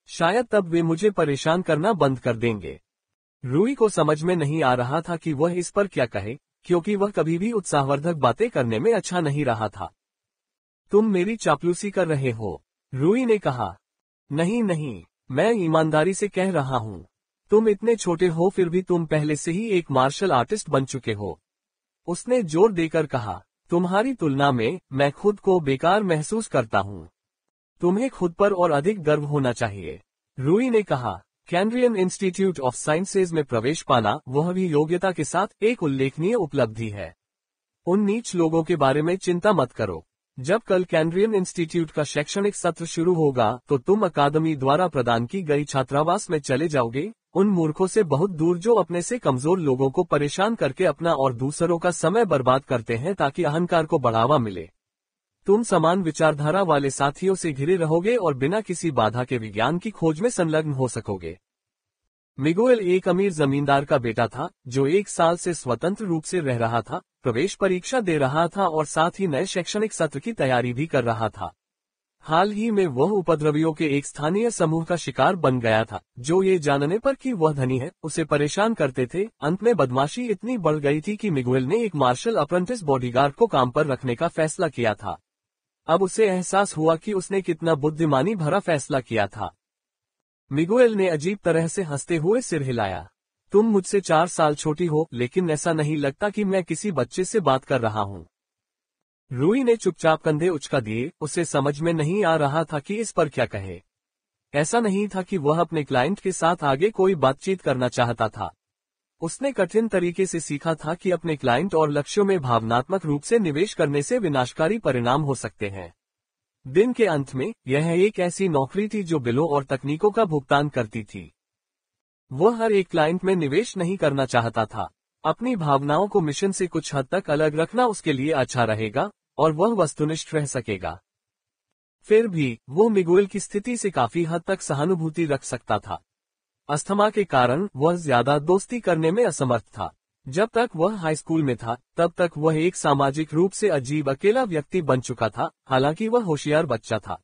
शायद तब वे मुझे परेशान करना बंद कर देंगे। रूई को समझ में नहीं आ रहा था कि वह इस पर क्या कहे, क्योंकि वह कभी भी उत्साहवर्धक बातें करने में अच्छा नहीं रहा था। तुम मेरी चापलूसी कर रहे हो, रूई ने कहा। नहीं नहीं, मैं ईमानदारी से कह रहा हूँ। तुम इतने छोटे हो, फिर भी तुम पहले से ही एक मार्शल आर्टिस्ट बन चुके हो। उसने जोर देकर कहा। तुम्हारी तुलना में मैं खुद को बेकार महसूस करता हूँ। तुम्हें खुद पर और अधिक गर्व होना चाहिए, रूई ने कहा। कैम्ब्रियन इंस्टीट्यूट ऑफ साइंसेज में प्रवेश पाना, वह भी योग्यता के साथ, एक उल्लेखनीय उपलब्धि है। उन नीच लोगों के बारे में चिंता मत करो। जब कल कैम्ब्रियन इंस्टीट्यूट का शैक्षणिक सत्र शुरू होगा तो तुम अकादमी द्वारा प्रदान की गई छात्रावास में चले जाओगे, उन मूर्खों से बहुत दूर जो अपने से कमजोर लोगों को परेशान करके अपना और दूसरों का समय बर्बाद करते हैं ताकि अहंकार को बढ़ावा मिले। तुम समान विचारधारा वाले साथियों से घिरे रहोगे और बिना किसी बाधा के विज्ञान की खोज में संलग्न हो सकोगे। मिगुएल एक अमीर जमींदार का बेटा था, जो 1 साल से स्वतंत्र रूप से रह रहा था, प्रवेश परीक्षा दे रहा था और साथ ही नए शैक्षणिक सत्र की तैयारी भी कर रहा था। हाल ही में वह उपद्रवियों के एक स्थानीय समूह का शिकार बन गया था, जो ये जानने पर कि वह धनी है, उसे परेशान करते थे। अंत में बदमाशी इतनी बढ़ गई थी कि मिगुएल ने एक मार्शल अप्रेंटिस बॉडीगार्ड को काम पर रखने का फैसला किया था। अब उसे एहसास हुआ कि उसने कितना बुद्धिमानी भरा फैसला किया था। मिगुएल ने अजीब तरह से हंसते हुए सिर हिलाया। तुम मुझसे 4 साल छोटी हो, लेकिन ऐसा नहीं लगता कि मैं किसी बच्चे से बात कर रहा हूँ। रूई ने चुपचाप कंधे उचका दिए। उसे समझ में नहीं आ रहा था कि इस पर क्या कहे। ऐसा नहीं था कि वह अपने क्लाइंट के साथ आगे कोई बातचीत करना चाहता था। उसने कठिन तरीके से सीखा था कि अपने क्लाइंट और लक्ष्यों में भावनात्मक रूप से निवेश करने से विनाशकारी परिणाम हो सकते हैं। दिन के अंत में यह एक ऐसी नौकरी थी जो बिलों और तकनीकों का भुगतान करती थी। वह हर एक क्लाइंट में निवेश नहीं करना चाहता था। अपनी भावनाओं को मिशन से कुछ हद तक अलग रखना उसके लिए अच्छा रहेगा और वह वस्तुनिष्ठ रह सकेगा। फिर भी वो मिगुएल की स्थिति से काफी हद तक सहानुभूति रख सकता था। अस्थमा के कारण वह ज्यादा दोस्ती करने में असमर्थ था। जब तक वह हाई स्कूल में था, तब तक वह एक सामाजिक रूप से अजीब अकेला व्यक्ति बन चुका था, हालांकि वह होशियार बच्चा था।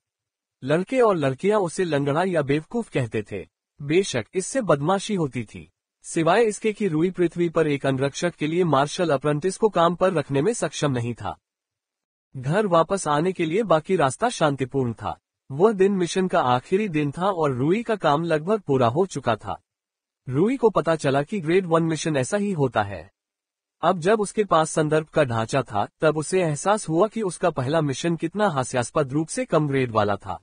लड़के और लड़कियां उसे लंगड़ा या बेवकूफ कहते थे। बेशक इससे बदमाशी होती थी, सिवाय इसके कि रूई पृथ्वी पर एक अंगरक्षक के लिए मार्शल अप्रेंटिस को काम पर रखने में सक्षम नहीं था। घर वापस आने के लिए बाकी रास्ता शांतिपूर्ण था। वह दिन मिशन का आखिरी दिन था और रूई का काम लगभग पूरा हो चुका था। रूई को पता चला कि ग्रेड 1 मिशन ऐसा ही होता है। अब जब उसके पास संदर्भ का ढांचा था, तब उसे एहसास हुआ कि उसका पहला मिशन कितना हास्यास्पद रूप से कम ग्रेड वाला था।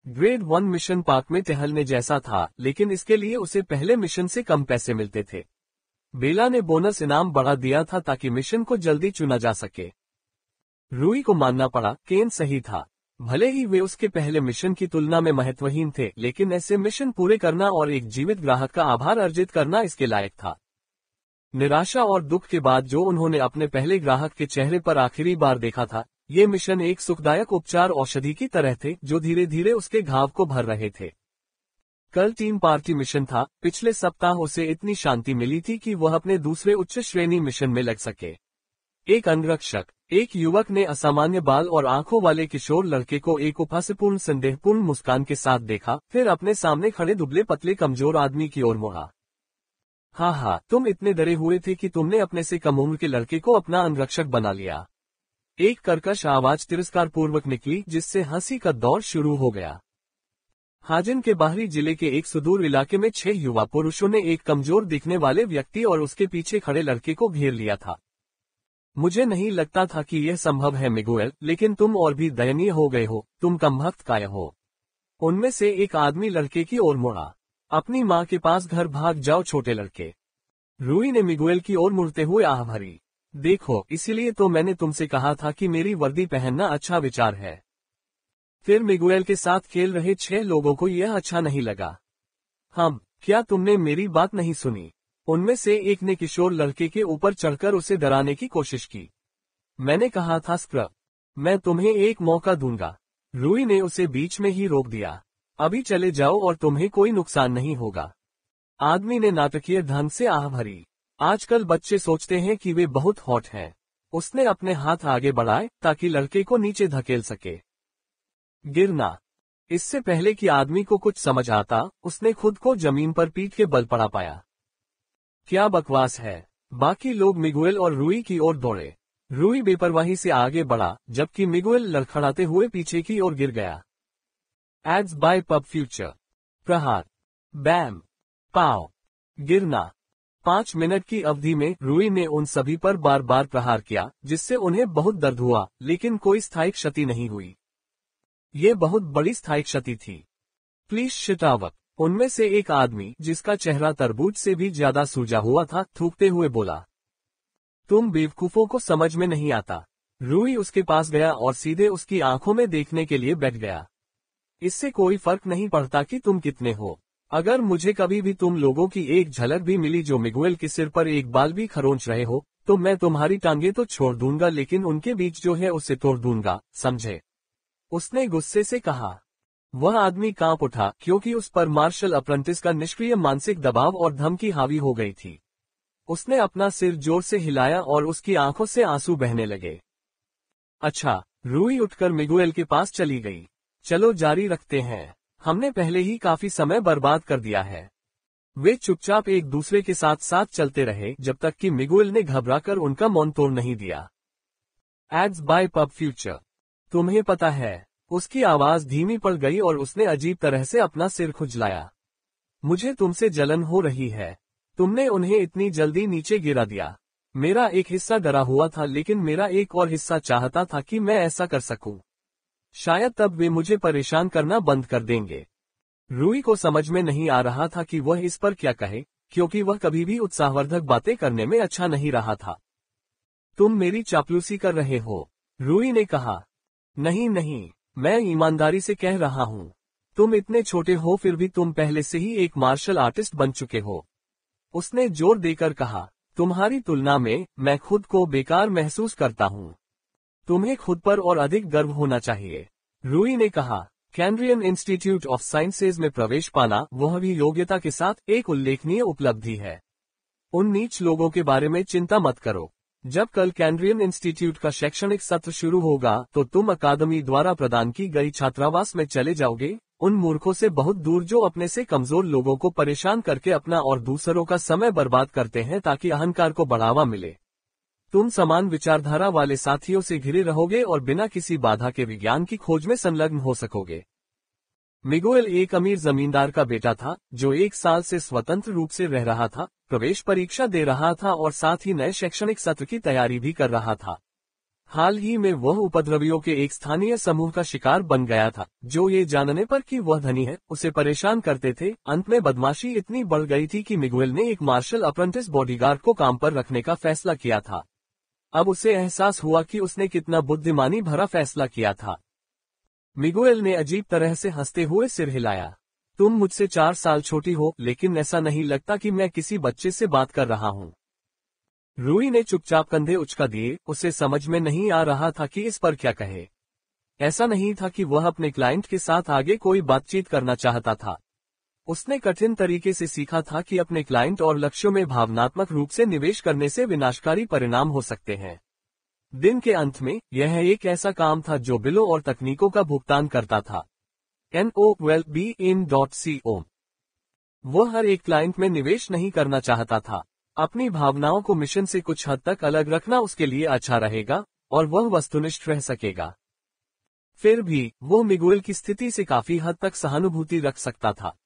ग्रेड 1 मिशन पार्क में टहलने जैसा था, लेकिन इसके लिए उसे पहले मिशन से कम पैसे मिलते थे। बेला ने बोनस इनाम बढ़ा दिया था ताकि मिशन को जल्दी चुना जा सके। रूई को मानना पड़ा, केन सही था। भले ही वे उसके पहले मिशन की तुलना में महत्वहीन थे, लेकिन ऐसे मिशन पूरे करना और एक जीवित ग्राहक का आभार अर्जित करना इसके लायक था। निराशा और दुख के बाद जो उन्होंने अपने पहले ग्राहक के चेहरे पर आखिरी बार देखा था, ये मिशन एक सुखदायक उपचार औषधि की तरह थे जो धीरे धीरे उसके घाव को भर रहे थे। कल टीम पार्टी मिशन था। पिछले सप्ताह उसे इतनी शांति मिली थी कि वह अपने दूसरे उच्च श्रेणी मिशन में लग सके। एक अंगरक्षक, एक युवक ने असामान्य बाल और आंखों वाले किशोर लड़के को एक उपहासपूर्ण संदेहपूर्ण मुस्कान के साथ देखा, फिर अपने सामने खड़े दुबले पतले कमजोर आदमी की ओर मुड़ा। हाँ, तुम इतने डरे हुए थे कि तुमने अपने से कम उम्र के लड़के को अपना अंगरक्षक बना लिया। एक कर्कश आवाज तिरस्कार पूर्वक निकली, जिससे हंसी का दौर शुरू हो गया। हाजिन के बाहरी जिले के एक सुदूर इलाके में 6 युवा पुरुषों ने एक कमजोर दिखने वाले व्यक्ति और उसके पीछे खड़े लड़के को घेर लिया था। मुझे नहीं लगता था कि यह संभव है मिगुएल, लेकिन तुम और भी दयनीय हो गए हो, तुम कमबख्त काय हो। उनमें से एक आदमी लड़के की ओर मुड़ा। अपनी माँ के पास घर भाग जाओ छोटे लड़के। रूई ने मिगुएल की ओर मुड़ते हुए आह भरी। देखो, इसीलिए तो मैंने तुमसे कहा था कि मेरी वर्दी पहनना अच्छा विचार है। फिर मिगुएल के साथ खेल रहे 6 लोगों को यह अच्छा नहीं लगा। क्या तुमने मेरी बात नहीं सुनी? उनमें से एक ने किशोर लड़के के ऊपर चढ़कर उसे डराने की कोशिश की। मैंने कहा था स्क्रब, मैं तुम्हें एक मौका दूंगा। रूई ने उसे बीच में ही रोक दिया। अभी चले जाओ और तुम्हें कोई नुकसान नहीं होगा। आदमी ने नाटकीय ढंग से आह भरी। आजकल बच्चे सोचते हैं कि वे बहुत हॉट हैं। उसने अपने हाथ आगे बढ़ाए ताकि लड़के को नीचे धकेल सके। गिरना। इससे पहले कि आदमी को कुछ समझ आता, उसने खुद को जमीन पर पीठ के बल पड़ा पाया। क्या बकवास है। बाकी लोग मिगुएल और रूई की ओर दौड़े। रूई बेपरवाही से आगे बढ़ा, जबकि मिगुएल लड़खड़ाते हुए पीछे की ओर गिर गया। Ads by PubFuture. प्रहार, बैम, पाव, गिरना। 5 मिनट की अवधि में रूई ने उन सभी पर बार बार प्रहार किया, जिससे उन्हें बहुत दर्द हुआ, लेकिन कोई स्थायी क्षति नहीं हुई। ये बहुत बड़ी स्थायी क्षति थी। प्लीज शिटावक। उनमें से एक आदमी, जिसका चेहरा तरबूज से भी ज्यादा सूजा हुआ था, थूकते हुए बोला। तुम बेवकूफों को समझ में नहीं आता। रूई उसके पास गया और सीधे उसकी आंखों में देखने के लिए बैठ गया। इससे कोई फर्क नहीं पड़ता कि तुम कितने हो। अगर मुझे कभी भी तुम लोगों की एक झलक भी मिली जो मिगुएल के सिर पर एक बाल भी खरोंच रहे हो, तो मैं तुम्हारी टांगे तो छोड़ दूंगा, लेकिन उनके बीच जो है उसे तोड़ दूंगा, समझे? उसने गुस्से से कहा। वह आदमी कांप उठा, क्योंकि उस पर मार्शल अप्रेंटिस का निष्क्रिय मानसिक दबाव और धमकी हावी हो गई थी। उसने अपना सिर जोर से हिलाया और उसकी आंखों से आंसू बहने लगे। अच्छा, रूई उठकर मिगुएल के पास चली गई। चलो जारी रखते हैं, हमने पहले ही काफी समय बर्बाद कर दिया है। वे चुपचाप एक दूसरे के साथ साथ चलते रहे, जब तक कि मिगुएल ने घबराकर उनका मौन तोड़ नहीं दिया। Ads by PubFuture. तुम्हें पता है। उसकी आवाज धीमी पड़ गई और उसने अजीब तरह से अपना सिर खुजलाया। मुझे तुमसे जलन हो रही है। तुमने उन्हें इतनी जल्दी नीचे गिरा दिया। मेरा एक हिस्सा डरा हुआ था, लेकिन मेरा एक और हिस्सा चाहता था कि मैं ऐसा कर सकूं। शायद तब वे मुझे परेशान करना बंद कर देंगे। रूई को समझ में नहीं आ रहा था कि वह इस पर क्या कहे, क्योंकि वह कभी भी उत्साहवर्धक बातें करने में अच्छा नहीं रहा था। तुम मेरी चापलूसी कर रहे हो, रूई ने कहा। नहीं, मैं ईमानदारी से कह रहा हूँ। तुम इतने छोटे हो, फिर भी तुम पहले से ही एक मार्शल आर्टिस्ट बन चुके हो। उसने जोर देकर कहा। तुम्हारी तुलना में मैं खुद को बेकार महसूस करता हूँ। तुम्हें खुद पर और अधिक गर्व होना चाहिए, रूई ने कहा। कैम्ब्रियन इंस्टीट्यूट ऑफ साइंसेज में प्रवेश पाना, वह भी योग्यता के साथ, एक उल्लेखनीय उपलब्धि है। उन नीच लोगों के बारे में चिंता मत करो। जब कल कैम्ब्रियन इंस्टीट्यूट का शैक्षणिक सत्र शुरू होगा, तो तुम अकादमी द्वारा प्रदान की गई छात्रावास में चले जाओगे, उन मूर्खों से बहुत दूर जो अपने से कमजोर लोगों को परेशान करके अपना और दूसरों का समय बर्बाद करते हैं ताकि अहंकार को बढ़ावा मिले। तुम समान विचारधारा वाले साथियों से घिरे रहोगे और बिना किसी बाधा के विज्ञान की खोज में संलग्न हो सकोगे। मिगुएल एक अमीर जमींदार का बेटा था, जो 1 साल से स्वतंत्र रूप से रह रहा था, प्रवेश परीक्षा दे रहा था और साथ ही नए शैक्षणिक सत्र की तैयारी भी कर रहा था। हाल ही में वह उपद्रवियों के एक स्थानीय समूह का शिकार बन गया था, जो ये जानने पर कि वह धनी है, उसे परेशान करते थे। अंत में बदमाशी इतनी बढ़ गई थी कि मिगुएल ने एक मार्शल अप्रेंटिस बॉडीगार्ड को काम पर रखने का फैसला किया था। अब उसे एहसास हुआ कि उसने कितना बुद्धिमानी भरा फैसला किया था। मिगुएल ने अजीब तरह से हंसते हुए सिर हिलाया। तुम मुझसे 4 साल छोटी हो, लेकिन ऐसा नहीं लगता कि मैं किसी बच्चे से बात कर रहा हूँ। रूई ने चुपचाप कंधे उचका दिए। उसे समझ में नहीं आ रहा था कि इस पर क्या कहे। ऐसा नहीं था कि वह अपने क्लाइंट के साथ आगे कोई बातचीत करना चाहता था। उसने कठिन तरीके से सीखा था कि अपने क्लाइंट और लक्ष्यों में भावनात्मक रूप से निवेश करने से विनाशकारी परिणाम हो सकते हैं। दिन के अंत में यह एक ऐसा काम था जो बिलों और तकनीकों का भुगतान करता था। NOLBIN.CO। वह हर एक क्लाइंट में निवेश नहीं करना चाहता था। अपनी भावनाओं को मिशन से कुछ हद तक अलग रखना उसके लिए अच्छा रहेगा और वह वस्तुनिष्ठ रह सकेगा। फिर भी वो मिगुएल की स्थिति से काफी हद तक सहानुभूति रख सकता था।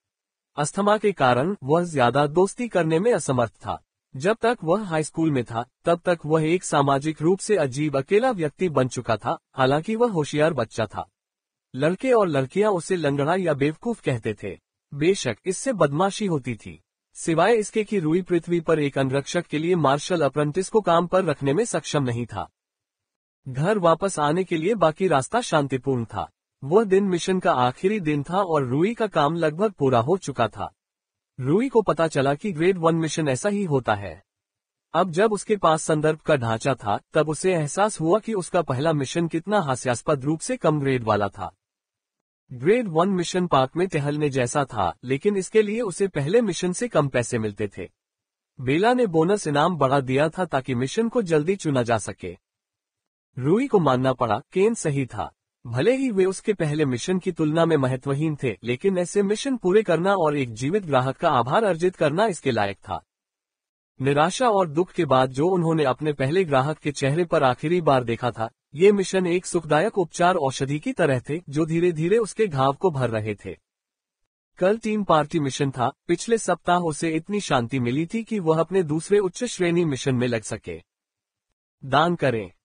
अस्थमा के कारण वह ज्यादा दोस्ती करने में असमर्थ था। जब तक वह हाई स्कूल में था तब तक वह एक सामाजिक रूप से अजीब अकेला व्यक्ति बन चुका था, हालांकि वह होशियार बच्चा था। लड़के और लड़कियां उसे लंगड़ा या बेवकूफ कहते थे। बेशक इससे बदमाशी होती थी, सिवाय इसके कि रूई पृथ्वी पर एक अंगरक्षक के लिए मार्शल अप्रेंटिस को काम पर रखने में सक्षम नहीं था। घर वापस आने के लिए बाकी रास्ता शांतिपूर्ण था। वह दिन मिशन का आखिरी दिन था और रूई का काम लगभग पूरा हो चुका था। रूई को पता चला कि ग्रेड 1 मिशन ऐसा ही होता है। अब जब उसके पास संदर्भ का ढांचा था तब उसे एहसास हुआ कि उसका पहला मिशन कितना हास्यास्पद रूप से कम ग्रेड वाला था। ग्रेड 1 मिशन पार्क में टहलने जैसा था, लेकिन इसके लिए उसे पहले मिशन से कम पैसे मिलते थे। बेला ने बोनस इनाम बढ़ा दिया था ताकि मिशन को जल्दी चुना जा सके। रूई को मानना पड़ा, केन सही था। भले ही वे उसके पहले मिशन की तुलना में महत्वहीन थे, लेकिन ऐसे मिशन पूरे करना और एक जीवित ग्राहक का आभार अर्जित करना इसके लायक था। निराशा और दुख के बाद जो उन्होंने अपने पहले ग्राहक के चेहरे पर आखिरी बार देखा था, ये मिशन एक सुखदायक उपचार औषधि की तरह थे जो धीरे धीरे उसके घाव को भर रहे थे। कल टीम पार्टी मिशन था। पिछले सप्ताह उसे इतनी शांति मिली थी कि वह अपने दूसरे उच्च श्रेणी मिशन में लग सके। दान करें।